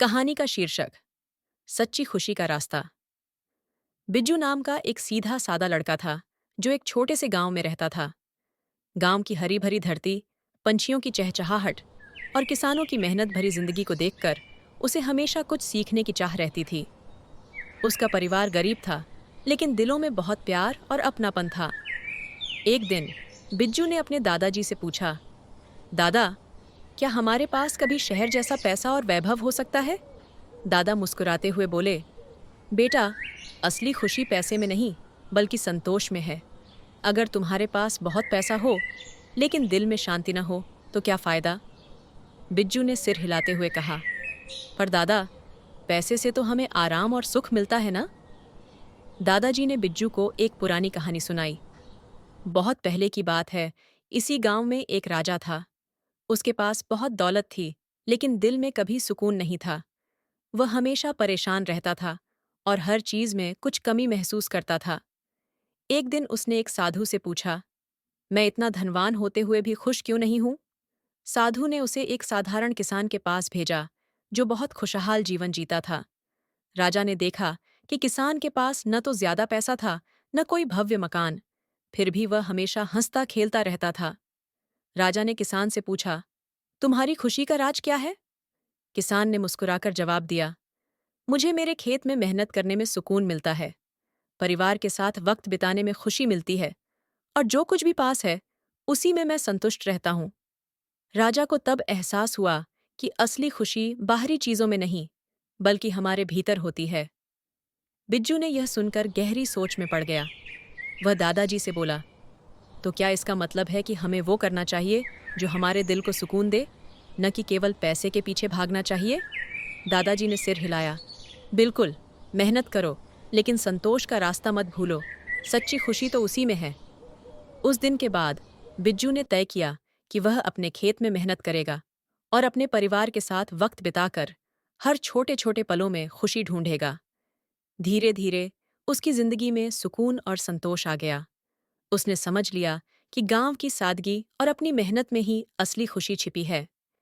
कहानी का शीर्षक सच्ची खुशी का रास्ता। बिज्जू नाम का एक सीधा सादा लड़का था जो एक छोटे से गांव में रहता था। गांव की हरी भरी धरती, पंछियों की चहचहाहट और किसानों की मेहनत भरी जिंदगी को देखकर उसे हमेशा कुछ सीखने की चाह रहती थी। उसका परिवार गरीब था, लेकिन दिलों में बहुत प्यार और अपनापन था। एक दिन बिज्जू ने अपने दादाजी से पूछा, दादा, क्या हमारे पास कभी शहर जैसा पैसा और वैभव हो सकता है? दादा मुस्कुराते हुए बोले, बेटा, असली खुशी पैसे में नहीं, बल्कि संतोष में है। अगर तुम्हारे पास बहुत पैसा हो, लेकिन दिल में शांति न हो, तो क्या फायदा? बिज्जू ने सिर हिलाते हुए कहा, पर दादा, पैसे से तो हमें आराम और सुख मिलता है ना? दादाजी ने बिज्जू को एक पुरानी कहानी सुनाई। बहुत पहले की बात है, इसी गांव में एक राजा था। उसके पास बहुत दौलत थी, लेकिन दिल में कभी सुकून नहीं था। वह हमेशा परेशान रहता था और हर चीज में कुछ कमी महसूस करता था। एक दिन उसने एक साधु से पूछा, मैं इतना धनवान होते हुए भी खुश क्यों नहीं हूं? साधु ने उसे एक साधारण किसान के पास भेजा, जो बहुत खुशहाल जीवन जीता था। राजा ने देखा कि किसान के पास न तो ज्यादा पैसा था, न कोई भव्य मकान, फिर भी वह हमेशा हंसता खेलता रहता था। राजा ने किसान से पूछा, तुम्हारी खुशी का राज क्या है? किसान ने मुस्कुराकर जवाब दिया, मुझे मेरे खेत में मेहनत करने में सुकून मिलता है, परिवार के साथ वक्त बिताने में खुशी मिलती है, और जो कुछ भी पास है उसी में मैं संतुष्ट रहता हूं। राजा को तब एहसास हुआ कि असली खुशी बाहरी चीजों में नहीं, बल्कि हमारे भीतर होती है। बिज्जू ने यह सुनकर गहरी सोच में पड़ गया। वह दादाजी से बोला, तो क्या इसका मतलब है कि हमें वो करना चाहिए जो हमारे दिल को सुकून दे, न कि केवल पैसे के पीछे भागना चाहिए? दादाजी ने सिर हिलाया, बिल्कुल, मेहनत करो, लेकिन संतोष का रास्ता मत भूलो। सच्ची खुशी तो उसी में है। उस दिन के बाद बिज्जू ने तय किया कि वह अपने खेत में मेहनत करेगा और अपने परिवार के साथ वक्त बिताकर हर छोटे छोटे पलों में खुशी ढूंढेगा। धीरे धीरे उसकी जिंदगी में सुकून और संतोष आ गया। उसने समझ लिया कि गांव की सादगी और अपनी मेहनत में ही असली खुशी छिपी है।